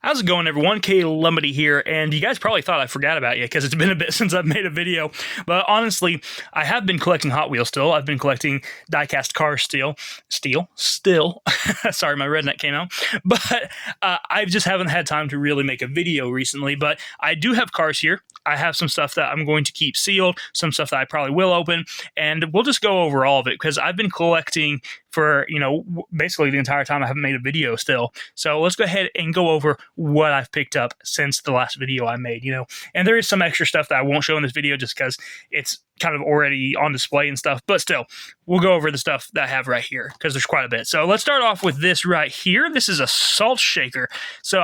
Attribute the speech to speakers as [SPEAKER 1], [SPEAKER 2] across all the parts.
[SPEAKER 1] How's it going, everyone? K Lumity here, and you guys probably thought I forgot about you because it's been a bit since I've made a video, but honestly, I have been collecting Hot Wheels still. I've been collecting die-cast cars still. Sorry, my redneck came out. But I just haven't had time to really make a video recently, but I do have cars here. I have some stuff that I'm going to keep sealed, some stuff that I probably will open, and we'll just go over all of it because I've been collecting for, basically the entire time I haven't made a video still. So let's go ahead and go over what I've picked up since the last video I made, and there is some extra stuff that I won't show in this video just because it's kind of already on display and stuff, but still, we'll go over the stuff that I have right here because there's quite a bit. So let's start off with this right here. This is a salt shaker. So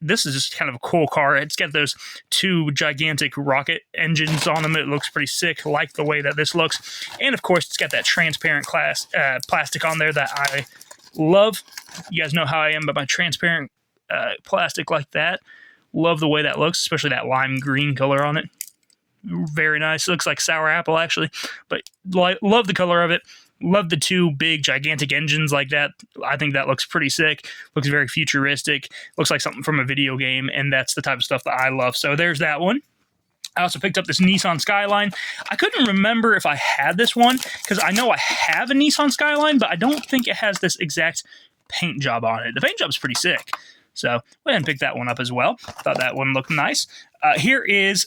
[SPEAKER 1] this is just kind of a cool car. It's got those two gigantic rocket engines on them. It looks pretty sick. Like the way that this looks. And of course, it's got that transparent plastic on there that I love. You guys know how I am about my transparent plastic like that. Love the way that looks, especially that lime green color on it. Very nice. It looks like sour apple, actually. But love the color of it. Love the two big, gigantic engines like that. I think that looks pretty sick. Looks very futuristic. Looks like something from a video game, and that's the type of stuff that I love. So there's that one. I also picked up this Nissan Skyline. I couldn't remember if I had this one, because I know I have a Nissan Skyline, but I don't think it has this exact paint job on it. The paint job's pretty sick. So go ahead and pick that one up as well. Thought that one looked nice. Here is,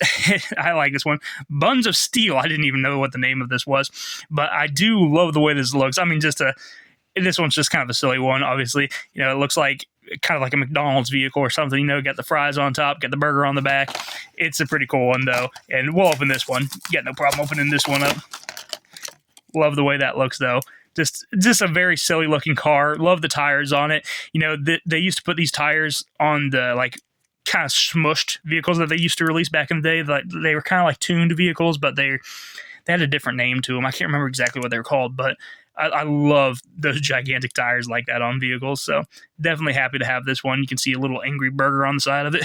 [SPEAKER 1] I like this one, Buns of Steel. I didn't even know what the name of this was, but I do love the way this looks. I mean, this one's just kind of a silly one, obviously. It looks like kind of like a McDonald's vehicle or something. Got the fries on top, got the burger on the back. It's a pretty cool one, though, and we'll open this one. Got no problem opening this one up. Love the way that looks, though. Just a very silly looking car. Love the tires on it. They used to put these tires on the kind of smushed vehicles that they used to release back in the day. They were kind of like tuned vehicles, but they had a different name to them. I can't remember exactly what they were called, but I love those gigantic tires like that on vehicles. So definitely happy to have this one. You can see a little angry burger on the side of it.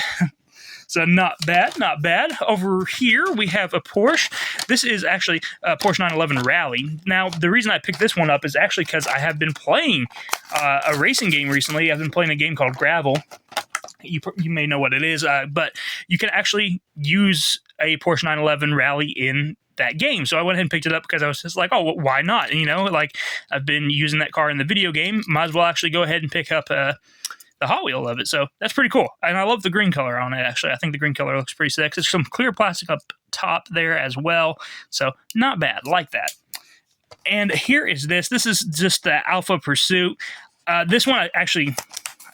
[SPEAKER 1] So not bad, not bad. Over here, we have a Porsche. This is actually a Porsche 911 Rally. Now, the reason I picked this one up is actually because I have been playing a racing game recently. I've been playing a game called Gravel. You may know what it is, but you can actually use a Porsche 911 Rally in that game. So I went ahead and picked it up because I was just like, oh, why not? I've been using that car in the video game. Might as well actually go ahead and pick up the Hot Wheel of it. So that's pretty cool. And I love the green color on it, actually. I think the green color looks pretty sick. There's some clear plastic up top there as well. So not bad. Like that. And here is this. This is just the Alpha Pursuit. This one, I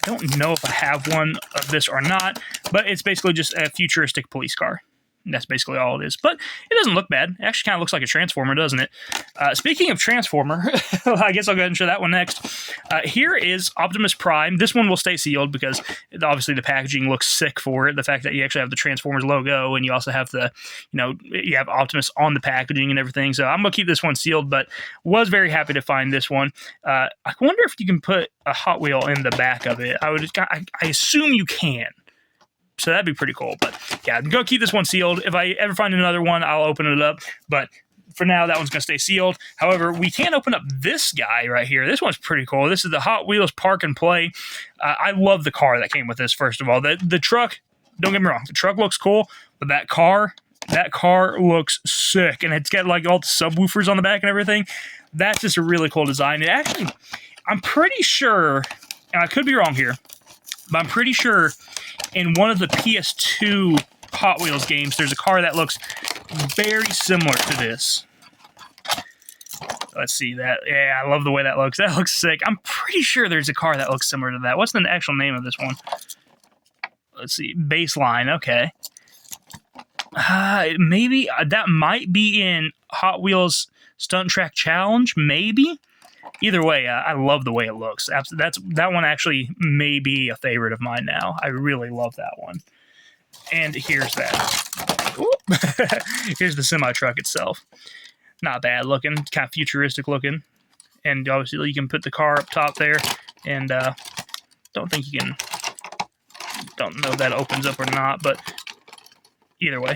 [SPEAKER 1] don't know if I have one of this or not, but it's basically just a futuristic police car. That's basically all it is. But it doesn't look bad. It actually kind of looks like a Transformer, doesn't it? Speaking of Transformer, I guess I'll go ahead and show that one next. Here is Optimus Prime. This one will stay sealed because obviously the packaging looks sick for it. The fact that you actually have the Transformers logo and you also have you have Optimus on the packaging and everything. So I'm going to keep this one sealed, but was very happy to find this one. I wonder if you can put a Hot Wheel in the back of it. I assume you can. So that'd be pretty cool. But yeah, I'm going to keep this one sealed. If I ever find another one, I'll open it up. But for now, that one's going to stay sealed. However, we can open up this guy right here. This one's pretty cool. This is the Hot Wheels Park and Play. I love the car that came with this, first of all. The truck, don't get me wrong, the truck looks cool, but that car looks sick. And it's got all the subwoofers on the back and everything. That's just a really cool design. It actually, I'm pretty sure, and I could be wrong here, but I'm pretty sure in one of the PS2 Hot Wheels games, there's a car that looks very similar to this. Let's see that. Yeah, I love the way that looks. That looks sick. I'm pretty sure there's a car that looks similar to that. What's the actual name of this one? Let's see. Baseline. Okay. Maybe that might be in Hot Wheels Stunt Track Challenge. Maybe. Either way, I love the way it looks. That one actually may be a favorite of mine now. I really love that one. And here's that. Here's the semi-truck itself. Not bad looking. Kind of futuristic looking. And obviously you can put the car up top there. And don't think you can... Don't know if that opens up or not, but either way.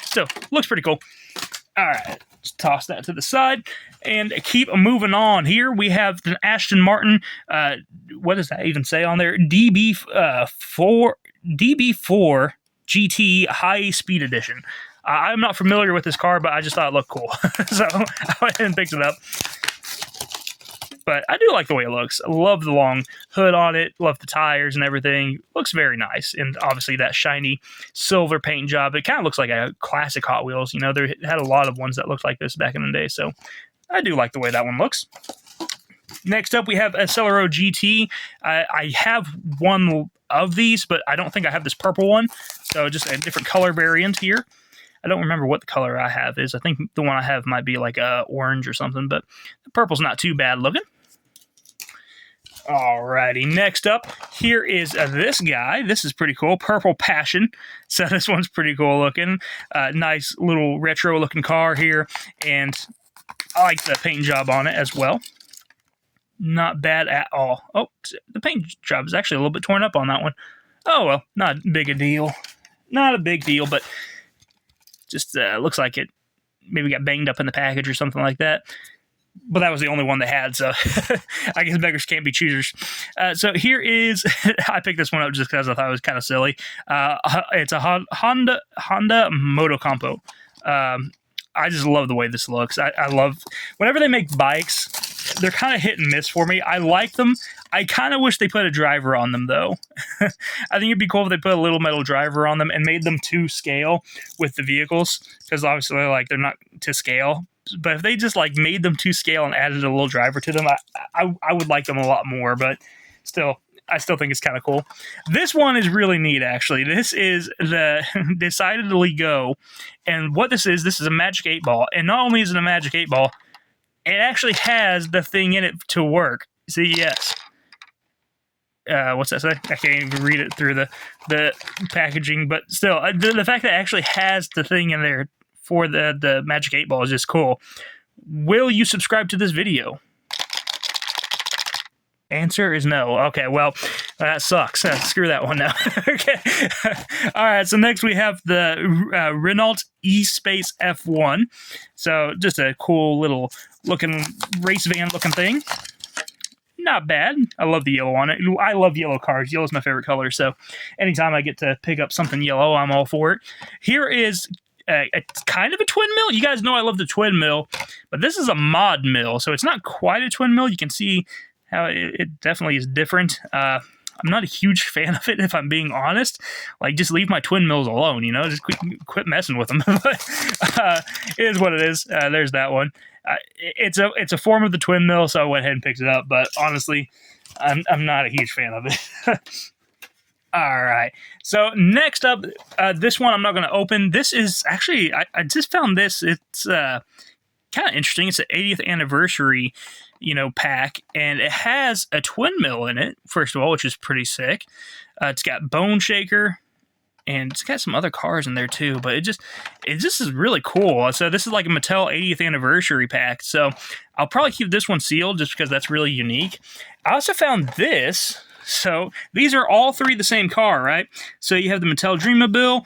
[SPEAKER 1] Still, looks pretty cool. All right. Just toss that to the side and keep moving on. Here we have the Aston Martin. What does that even say on there? DB4 GT High Speed Edition. I'm not familiar with this car, but I just thought it looked cool, so I went ahead and picked it up. But I do like the way it looks. I love the long hood on it. Love the tires and everything. Looks very nice. And obviously that shiny silver paint job. It kind of looks like a classic Hot Wheels. You know, they had a lot of ones that looked like this back in the day. So I do like the way that one looks. Next up, we have Accelero GT. I have one of these, but I don't think I have this purple one. So just a different color variant here. I don't remember what the color I have is. I think the one I have might be like orange or something, but the purple's not too bad looking. Alrighty, next up, here is this guy. This is pretty cool, Purple Passion. So this one's pretty cool looking. Nice little retro looking car here, and I like the paint job on it as well. Not bad at all. Oh, the paint job is actually a little bit torn up on that one. Oh well, not big a deal. Not a big deal, but just looks like it maybe got banged up in the package or something like that. But that was the only one they had, so I guess beggars can't be choosers. So here is, I picked this one up just because I thought it was kind of silly. It's a Honda Motocompo. I just love the way this looks. I love, whenever they make bikes, they're kind of hit and miss for me. I like them. I kind of wish they put a driver on them, though. I think it'd be cool if they put a little metal driver on them and made them to scale with the vehicles, because obviously they're not to scale. But if they just like made them to scale and added a little driver to them, I would like them a lot more. But still, I still think it's kind of cool. This one is really neat, actually. This is the Decidedly Go. And what this is a Magic 8 Ball. And not only is it a Magic 8 Ball, it actually has the thing in it to work. See, yes. What's that say? I can't even read it through the packaging. But still, the fact that it actually has the thing in there for the Magic 8 Ball is just cool. Will you subscribe to this video? Answer is no. Okay, well, that sucks. Screw that one now. Okay. All right, so next we have the Renault E-Space F1. So just a cool little looking race van looking thing. Not bad. I love the yellow on it. I love yellow cars. Yellow is my favorite color, so anytime I get to pick up something yellow, I'm all for it. Here is it's kind of a twin mill. You guys know I love the twin mill, but this is a mod mill, so it's not quite a twin mill. You can see how it definitely is different. I'm not a huge fan of it, if I'm being honest. Like, just leave my twin mills alone, you know? Just quit messing with them. But it is what it is. There's that one. It's a form of the twin mill, so I went ahead and picked it up. But honestly, I'm not a huge fan of it. All right. So next up, this one I'm not going to open. This is actually, I just found this. It's kind of interesting. It's an 80th anniversary, pack, and it has a twin mill in it, first of all, which is pretty sick. It's got Bone Shaker, and it's got some other cars in there too, but it just is really cool. So this is like a Mattel 80th anniversary pack. So I'll probably keep this one sealed just because that's really unique. I also found this. So these are all three the same car, right? So you have the Mattel Dreammobile.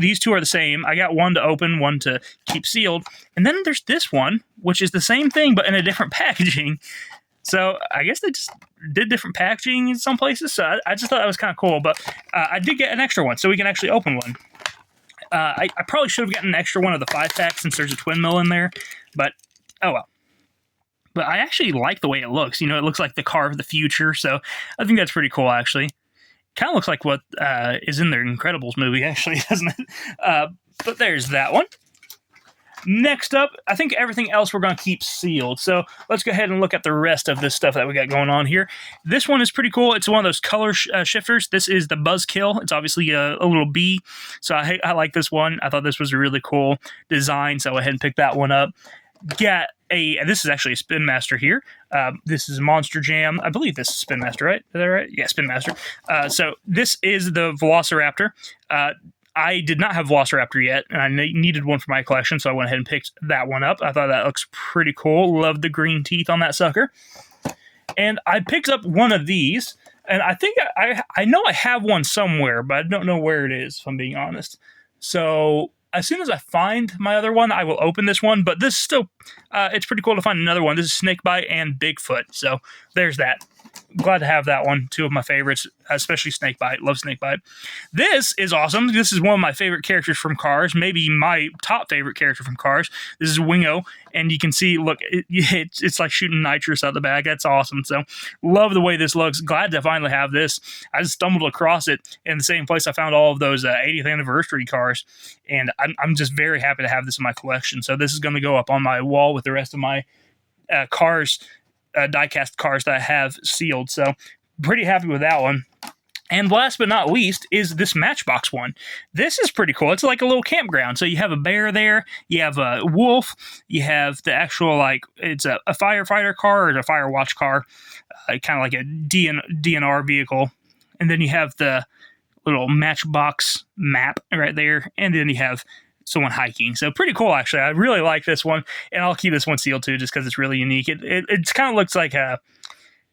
[SPEAKER 1] These two are the same. I got one to open, one to keep sealed. And then there's this one, which is the same thing, but in a different packaging. So I guess they just did different packaging in some places. So I just thought that was kind of cool. But I did get an extra one, so we can actually open one. I probably should have gotten an extra one of the 5-pack since there's a twin mill in there. But, oh well. But I actually like the way it looks. It looks like the car of the future. So I think that's pretty cool, actually. Kind of looks like what is in the Incredibles movie, actually, doesn't it? But there's that one. Next up, I think everything else we're going to keep sealed. So let's go ahead and look at the rest of this stuff that we got going on here. This one is pretty cool. It's one of those color shifters. This is the Buzzkill. It's obviously a little bee. So I like this one. I thought this was a really cool design. So I went ahead and picked that one up. This is actually a Spin Master here. This is Monster Jam. I believe this is Spin Master, right? Is that right? Yeah, Spin Master. So this is the Velociraptor. I did not have Velociraptor yet, and I needed one for my collection, so I went ahead and picked that one up. I thought that looks pretty cool. Love the green teeth on that sucker. And I picked up one of these, and I think I know I have one somewhere, but I don't know where it is, if I'm being honest. So as soon as I find my other one, I will open this one. But this is still, it's pretty cool to find another one. This is Snakebite and Bigfoot. So there's that. Glad to have that one. Two of my favorites, especially Snakebite. Love Snakebite. This is awesome. This is one of my favorite characters from Cars. Maybe my top favorite character from Cars. This is Wingo. And you can see, look, it's like shooting nitrous out the bag. That's awesome. So love the way this looks. Glad to finally have this. I just stumbled across it in the same place I found all of those 80th anniversary cars. And I'm just very happy to have this in my collection. So this is going to go up on my wall with the rest of my cars, die-cast cars that I have sealed. So pretty happy with that one. And last but not least is this Matchbox one. This is pretty cool. It's like a little campground. So you have a bear there, you have a wolf, you have the actual, like, it's a firefighter car or a fire watch car, kind of like a DNR vehicle. And then you have the little Matchbox map right there. And then you have someone hiking. So pretty cool, actually. I really like this one. And I'll keep this one sealed too, just because it's really unique. It kind of looks like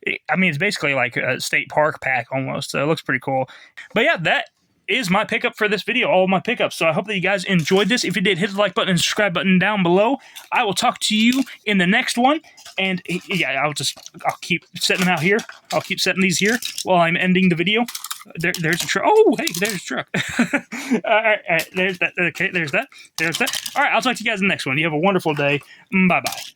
[SPEAKER 1] it's basically like a state park pack almost. So it looks pretty cool. But yeah, that is my pickup for this video, all of my pickups. So I hope that you guys enjoyed this. If you did, hit the like button and subscribe button down below. I will talk to you in the next one. And yeah, I'll keep setting them out here. I'll keep setting these here while I'm ending the video. There's a truck. Oh, hey, there's a truck. All right, there's that. Okay, there's that. All right, I'll talk to you guys in the next one. You have a wonderful day. Bye-bye.